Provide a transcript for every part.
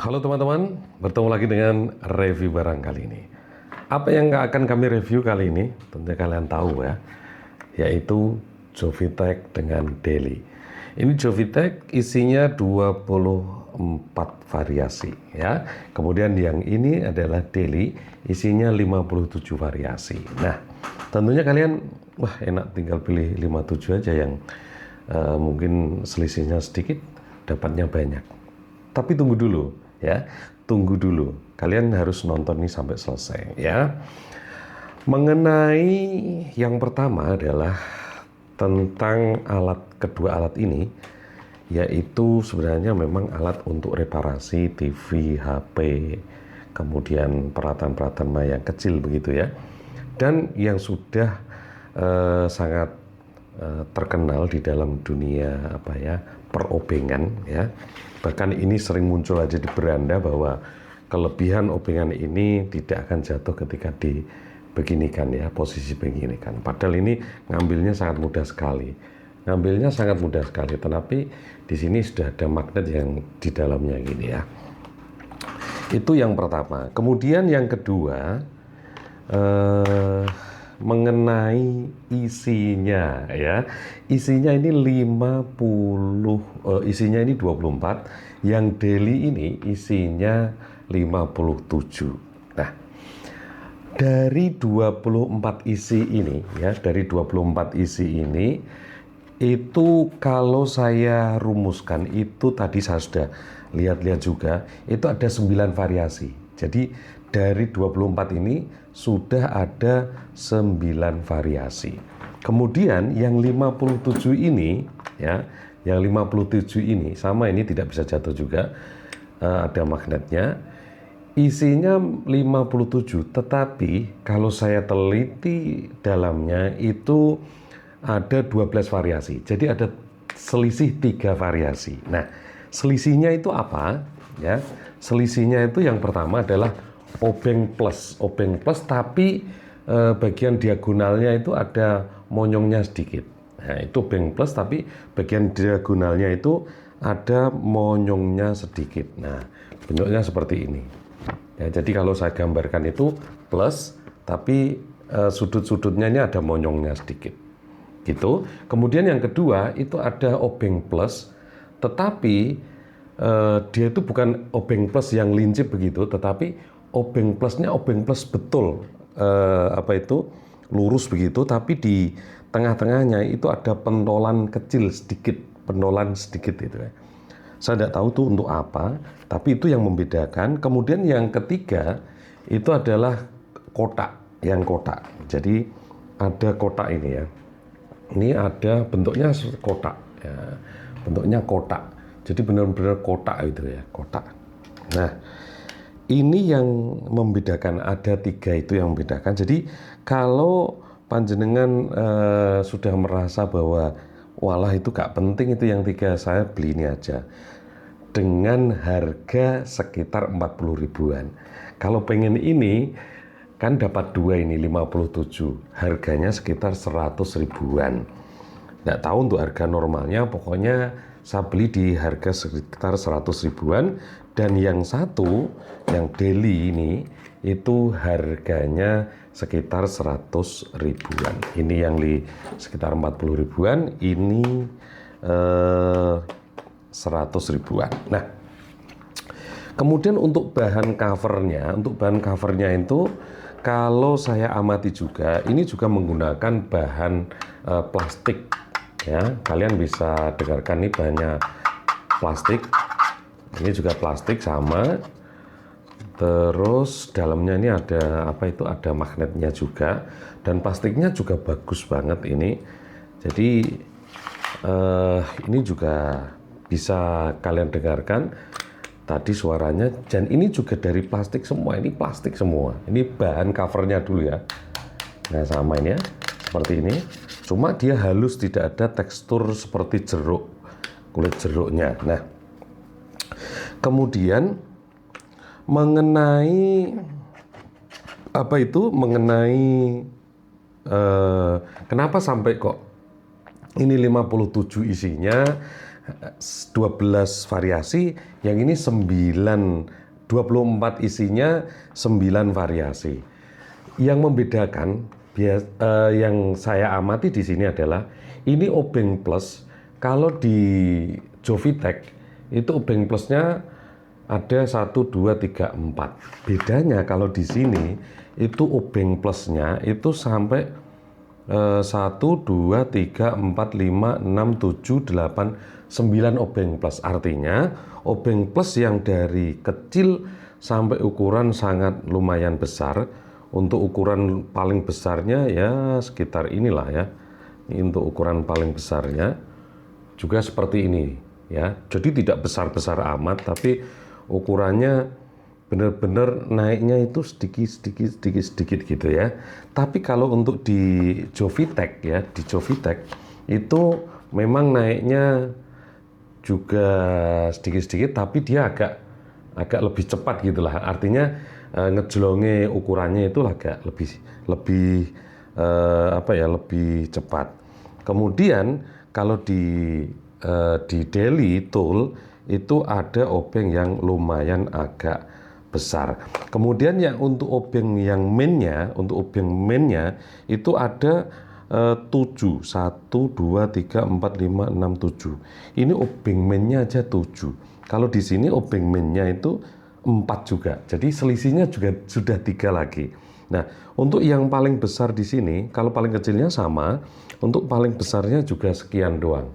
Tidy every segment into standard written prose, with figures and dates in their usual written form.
Halo teman-teman, bertemu lagi dengan review barang kali ini. Apa yang akan kami review kali ini, tentunya kalian tahu ya, yaitu Jovitech dengan Daily. Ini Jovitech isinya 24 variasi ya. Kemudian yang ini adalah Daily, isinya 57 variasi. Nah, tentunya kalian, wah enak tinggal pilih 57 aja yang mungkin selisihnya sedikit, dapatnya banyak. Tapi tunggu dulu ya, tunggu dulu. Kalian harus nonton ini sampai selesai ya. Mengenai yang pertama adalah tentang kedua alat ini, yaitu sebenarnya memang alat untuk reparasi TV, HP, kemudian peralatan-peralatan yang kecil begitu ya. Dan yang sudah sangat terkenal di dalam dunia perobengan ya. Bahkan ini sering muncul aja di beranda bahwa kelebihan obengan ini tidak akan jatuh ketika dibeginikan ya, posisi beginikan. Padahal ini ngambilnya sangat mudah sekali. Ngambilnya sangat mudah sekali, tetapi di sini sudah ada magnet yang di dalamnya gini ya. Itu yang pertama. Kemudian yang kedua, mengenai isinya ya. Isinya ini 50, isinya ini 24, yang Daily ini isinya 57. Nah, dari 24 isi ini ya, dari 24 isi ini itu kalau saya rumuskan itu tadi saya sudah lihat-lihat juga, itu ada 9 variasi. Jadi dari 24 ini sudah ada 9 variasi. Kemudian yang 57 ini ya, yang 57 ini sama, ini tidak bisa jatuh juga, ada magnetnya. Isinya 57, tetapi kalau saya teliti dalamnya itu ada 12 variasi. Jadi ada selisih 3 variasi. Nah, selisihnya itu apa? Ya, selisihnya itu yang pertama adalah obeng plus tapi bagian diagonalnya itu ada monyongnya sedikit. Nah, itu obeng plus tapi bagian diagonalnya itu ada monyongnya sedikit. Nah, bentuknya seperti ini. Ya, jadi kalau saya gambarkan itu plus tapi sudut-sudutnya ini ada monyongnya sedikit. Gitu. Kemudian yang kedua itu ada obeng plus, tetapi dia itu bukan obeng plus yang lincip begitu, tetapi obeng plusnya obeng plus betul, lurus begitu, tapi di tengah-tengahnya itu ada pentolan kecil sedikit, pentolan sedikit itu ya. Saya tidak tahu itu untuk apa, tapi itu yang membedakan. Kemudian yang ketiga itu adalah kotak, yang kotak. Jadi ada kotak ini ya. Ini ada bentuknya kotak, ya. Bentuknya kotak. Jadi benar-benar kotak itu ya, kotak. Nah, ini yang membedakan, ada 3 itu yang membedakan. Jadi kalau panjenengan sudah merasa bahwa walah itu gak penting itu yang 3, saya beli ini aja. Dengan harga sekitar 40 ribuan. Kalau pengen ini, kan dapat 2 ini 57. Harganya sekitar 100 ribuan. Nggak tahu untuk harga normalnya, pokoknya saya beli di harga sekitar 100 ribuan. Dan yang satu, yang Daily ini, itu harganya sekitar 100 ribuan. Ini yang sekitar 40 ribuan, ini 100 ribuan. Nah, kemudian untuk bahan covernya itu, kalau saya amati juga, ini juga menggunakan bahan plastik. Ya, kalian bisa dengarkan ini bahannya plastik. Ini juga plastik sama. Terus dalamnya ini ada ada magnetnya juga, dan plastiknya juga bagus banget ini. Jadi ini juga bisa kalian dengarkan tadi suaranya, dan ini juga dari plastik semua. Ini plastik semua. Ini bahan covernya dulu ya. Nah, sama ini ya, seperti ini. Cuma dia halus, tidak ada tekstur seperti jeruk, kulit jeruknya. Nah, kemudian mengenai kenapa sampai kok ini 57 isinya, 12 variasi, yang ini 24 isinya 9 variasi. Yang membedakan yang saya amati di sini adalah ini obeng plus. Kalau di Jovitech itu obeng plusnya ada 1, 2, 3, 4. Bedanya kalau di sini itu obeng plusnya itu sampai 1, 2, 3, 4, 5, 6, 7, 8, 9 obeng plus. Artinya obeng plus yang dari kecil sampai ukuran sangat lumayan besar. Untuk ukuran paling besarnya ya sekitar inilah ya. Ini untuk ukuran paling besarnya juga seperti ini ya. Jadi tidak besar-besar amat, tapi ukurannya benar-benar naiknya itu sedikit gitu ya. Tapi kalau untuk di Jovitech ya, di Jovitech itu memang naiknya juga sedikit-sedikit, tapi dia agak lebih cepat gitulah. Artinya ngejlonge ukurannya itu agak lebih lebih cepat. Kemudian kalau di Daily Tool itu ada obeng yang lumayan agak besar. Kemudian yang untuk obeng yang mainnya, itu ada 7, 1, 2, 3, 4, 5, 6, 7. Ini obeng mainnya aja 7. Kalau di sini obeng mainnya itu 4 juga. Jadi selisihnya juga sudah 3 lagi. Nah, untuk yang paling besar di sini, kalau paling kecilnya sama, untuk paling besarnya juga sekian doang.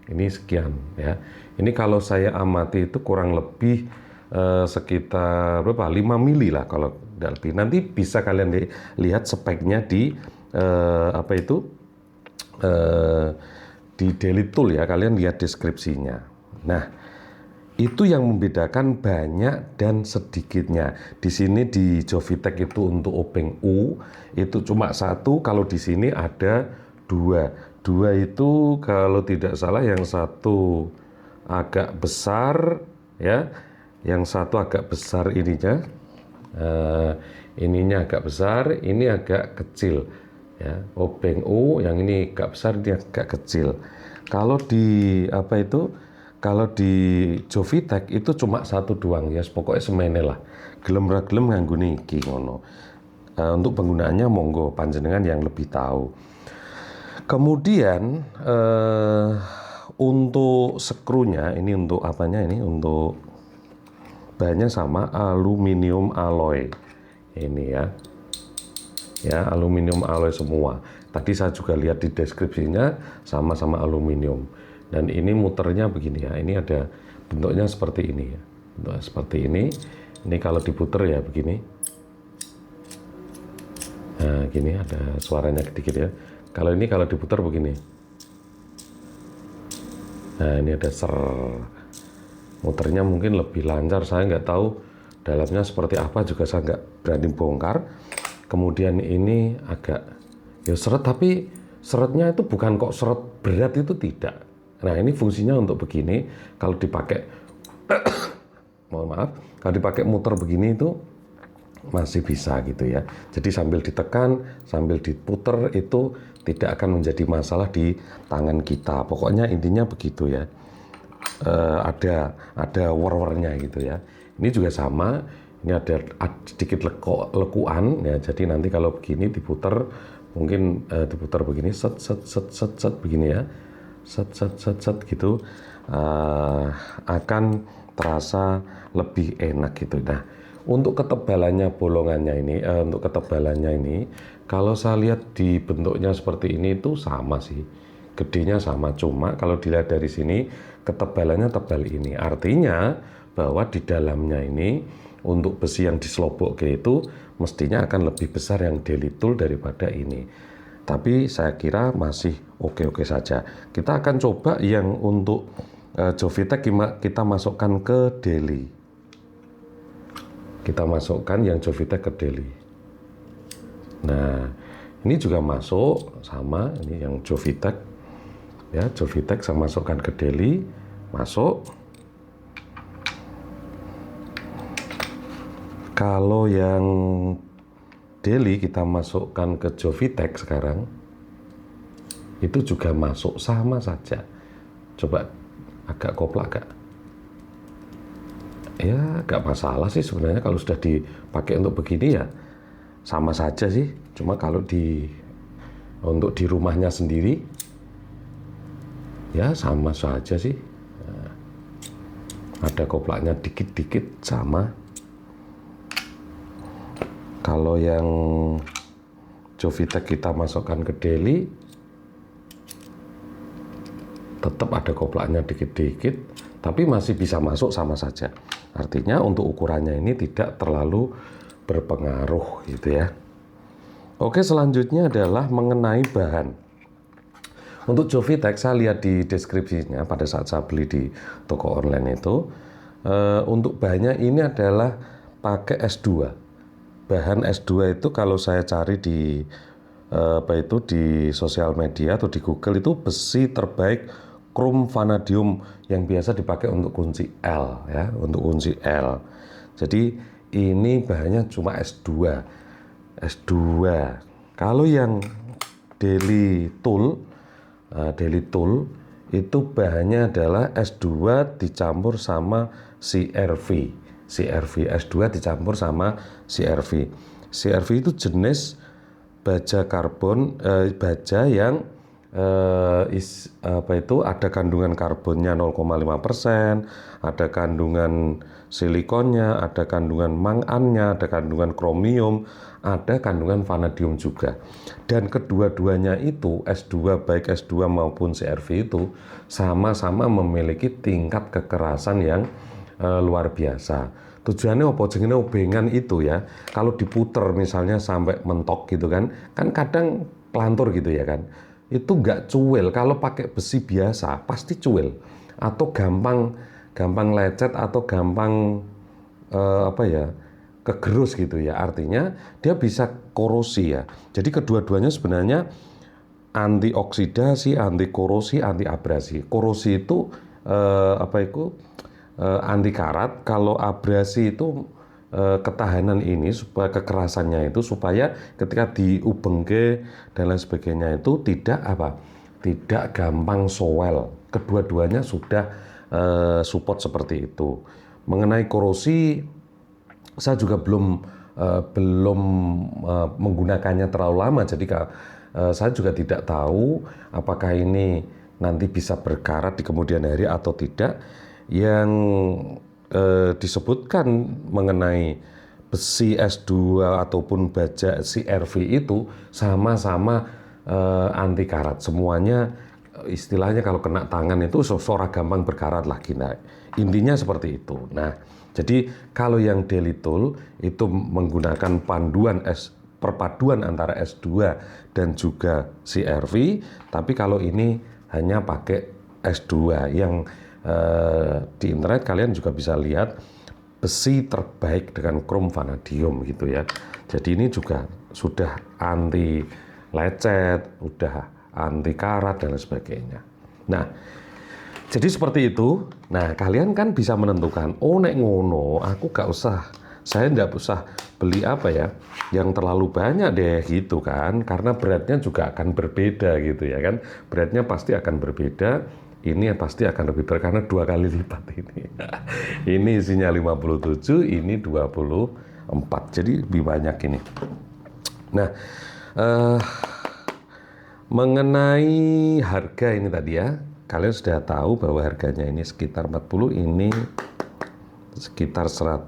Ini sekian ya. Ini kalau saya amati itu kurang lebih sekitar berapa? 5 mili lah kalau tidak lebih. Nanti bisa kalian lihat speknya di di Daily Tool ya. Kalian lihat deskripsinya. Nah, itu yang membedakan banyak dan sedikitnya. Di sini di Jovitech itu untuk obeng U itu cuma 1, kalau di sini ada 2. 2 itu kalau tidak salah yang satu agak besar ya, yang satu agak besar ininya, ininya agak besar, ini agak kecil ya. Obeng U yang ini agak besar, ini agak kecil. Kalau di kalau di Jovitech itu cuma 1 doang ya, pokoknya semene lah. Gelem ra gelem nganggone iki ngono. Untuk penggunaannya monggo panjenengan yang lebih tahu. Kemudian untuk skrunya ini untuk apanya ini? Untuk bahannya sama, aluminium alloy. Ini ya. Ya, aluminium alloy semua. Tadi saya juga lihat di deskripsinya sama-sama aluminium. Dan ini muternya begini ya. Ini ada bentuknya seperti ini ya. Bentuknya seperti ini. Ini kalau diputer ya begini. Nah, gini ada suaranya sedikit ya. Kalau ini kalau diputar begini. Nah, ini ada ser. Muternya mungkin lebih lancar. Saya nggak tahu dalamnya seperti apa, juga saya nggak berani bongkar. Kemudian ini agak ya seret, tapi seretnya itu bukan kok seret berat, itu tidak. Nah, ini fungsinya untuk begini. Kalau dipakai mohon maaf, kalau dipakai muter begini itu masih bisa gitu ya. Jadi sambil ditekan, sambil diputer itu tidak akan menjadi masalah di tangan kita. Pokoknya intinya begitu ya. Ada war-warnya gitu ya. Ini juga sama. Ini ada sedikit lekuan ya. Jadi nanti kalau begini diputer, mungkin diputer begini set begini ya. Set gitu. Akan terasa lebih enak gitu. Nah, untuk ketebalannya ini, kalau saya lihat di bentuknya seperti ini itu sama sih. Gedenya sama, cuma kalau dilihat dari sini ketebalannya tebal ini. Artinya bahwa di dalamnya ini untuk besi yang diselobok itu mestinya akan lebih besar yang Daily Tool daripada ini. Tapi saya kira masih oke-oke saja. Kita akan coba yang untuk Jovitech kita masukkan ke Daily. Kita masukkan yang Jovitech ke Daily. Nah, ini juga masuk sama, ini yang Jovitech. Ya, Jovitech saya masukkan ke Daily, masuk. Kalau yang Daily kita masukkan ke Jovitech sekarang, itu juga masuk sama saja. Coba agak koplak gak? Ya gak masalah sih sebenarnya kalau sudah dipakai untuk begini ya sama saja sih. Cuma kalau untuk di rumahnya sendiri ya sama saja sih. Ada koplaknya dikit-dikit sama. Kalau yang Jovitech kita masukkan ke daily, tetap ada koplaknya dikit-dikit, tapi masih bisa masuk sama saja. Artinya untuk ukurannya ini tidak terlalu berpengaruh gitu ya. Oke, selanjutnya adalah mengenai bahan. Untuk Jovitech saya lihat di deskripsinya pada saat saya beli di toko online itu, untuk bahannya ini adalah pakai S2. Bahan S2 itu kalau saya cari di di sosial media atau di Google itu besi terbaik krom vanadium yang biasa dipakai untuk kunci L ya, untuk kunci L. Jadi ini bahannya cuma S2. S2. Kalau yang Daily Tool itu bahannya adalah S2 dicampur sama CRV. S2 dicampur sama CRV. CRV itu jenis baja karbon, baja yang ada kandungan karbonnya 0,5%, ada kandungan silikonnya, ada kandungan mangannya, ada kandungan kromium, ada kandungan vanadium juga. Dan kedua-duanya itu S2 baik S2 maupun CRV itu sama-sama memiliki tingkat kekerasan yang luar biasa. Tujuannya apa? Jenenge obengan itu ya. Kalau diputer misalnya sampai mentok gitu kan kadang pelantur gitu ya kan. Itu nggak cuil. Kalau pakai besi biasa pasti cuil atau gampang lecet atau gampang kegerus gitu ya. Artinya dia bisa korosi ya. Jadi kedua-duanya sebenarnya anti oksidasi, anti korosi, anti abrasi. Korosi itu anti karat. Kalau abrasi itu ketahanan ini supaya kekerasannya itu supaya ketika diubengke dan lain sebagainya itu tidak gampang sowel. Kedua-duanya sudah support seperti itu. Mengenai korosi saya juga belum menggunakannya terlalu lama, jadi saya juga tidak tahu apakah ini nanti bisa berkarat di kemudian hari atau tidak. Yang disebutkan mengenai besi S2 ataupun baja CRV itu sama-sama anti karat. Semuanya istilahnya kalau kena tangan itu suara gampang berkarat lagi. Nah, intinya seperti itu. Nah, jadi kalau yang Daily Tool itu menggunakan perpaduan antara S2 dan juga CRV, tapi kalau ini hanya pakai S2 yang di internet kalian juga bisa lihat besi terbaik dengan krom vanadium gitu ya. Jadi ini juga sudah anti lecet, sudah anti karat dan lain sebagainya. Nah, jadi seperti itu. Nah, kalian kan bisa menentukan, oh nek ngono, saya nggak usah beli yang terlalu banyak deh gitu kan, karena beratnya juga akan berbeda gitu ya kan, beratnya pasti akan berbeda. Ini pasti akan lebih berat karena 2 kali lipat ini. Ini isinya 57, ini 24. Jadi lebih banyak ini. Nah, mengenai harga ini tadi ya, kalian sudah tahu bahwa harganya ini sekitar 40, ini sekitar 100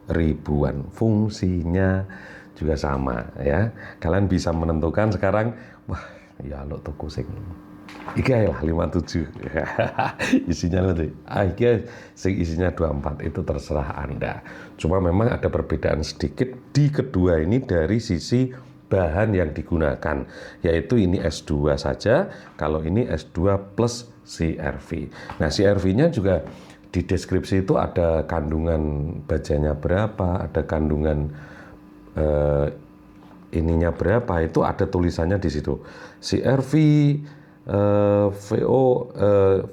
ribuan. Fungsinya juga sama ya. Kalian bisa menentukan sekarang, wah ya lo tuku sing iki lah 57. Isinya nanti isinya 24, itu terserah Anda. Cuma memang ada perbedaan sedikit di kedua ini dari sisi bahan yang digunakan, yaitu ini S2 saja, kalau ini S2 plus CRV. Nah, CRV-nya juga di deskripsi itu ada kandungan bajanya berapa, ada kandungan ininya berapa, itu ada tulisannya di situ. CRV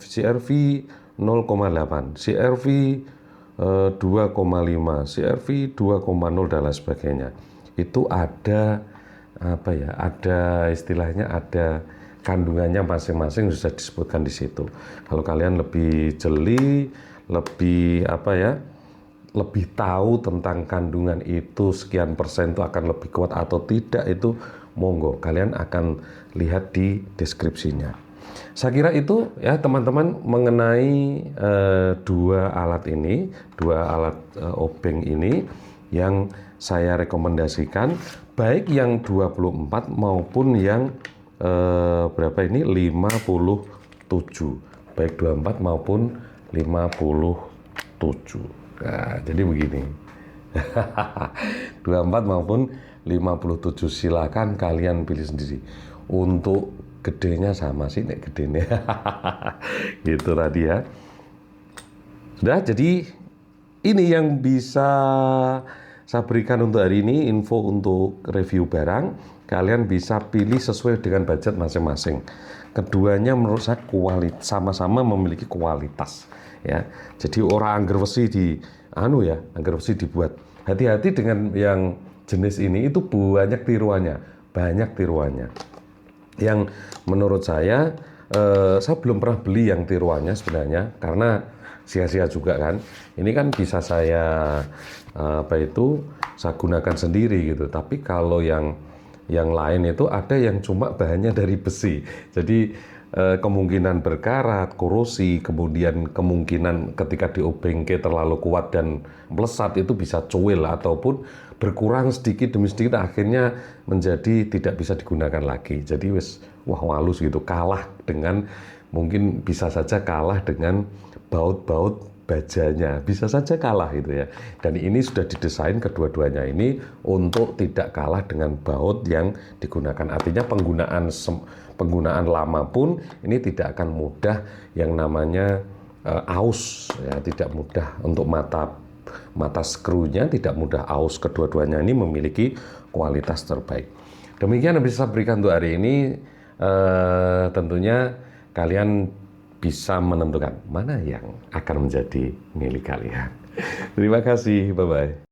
CRV 0,8, CRV 2,5, CRV 2,0 dan lain sebagainya. Itu ada ada istilahnya, ada kandungannya masing-masing sudah disebutkan di situ. Kalau kalian lebih jeli, lebih lebih tahu tentang kandungan itu sekian persen itu akan lebih kuat atau tidak, itu monggo kalian akan lihat di deskripsinya. Saya kira itu ya teman-teman mengenai dua alat obeng ini yang saya rekomendasikan, baik yang 24 maupun yang berapa ini 57, baik 24 maupun 57. Nah, jadi begini. 24 maupun 57, silakan kalian pilih sendiri. Untuk gedenya sama sih, nek gedenya. Gitu tadi ya. Sudah, jadi ini yang bisa saya berikan untuk hari ini, info untuk review barang. Kalian bisa pilih sesuai dengan budget masing-masing. Keduanya menurut saya sama-sama memiliki kualitas. Ya, jadi orang angger besi angger besi dibuat. Hati-hati dengan yang jenis ini, itu banyak tiruannya. Yang menurut saya belum pernah beli yang tiruannya sebenarnya, karena sia-sia juga kan. Ini kan bisa saya saya gunakan sendiri gitu. Tapi kalau yang lain itu ada yang cuma bahannya dari besi. Jadi kemungkinan berkarat, korosi, kemudian kemungkinan ketika diobengke terlalu kuat dan melesat itu bisa cuil ataupun berkurang sedikit demi sedikit, akhirnya menjadi tidak bisa digunakan lagi. Jadi walus gitu, mungkin bisa saja kalah dengan baut-baut bajanya, bisa saja kalah gitu ya. Dan ini sudah didesain kedua-duanya ini untuk tidak kalah dengan baut yang digunakan. Artinya penggunaan lama pun ini tidak akan mudah yang namanya aus ya, tidak mudah untuk mata skrunya, tidak mudah aus. Kedua-duanya ini memiliki kualitas terbaik. Demikian yang bisa saya berikan untuk hari ini. Tentunya kalian bisa menentukan mana yang akan menjadi milik kalian. Terima kasih, bye-bye.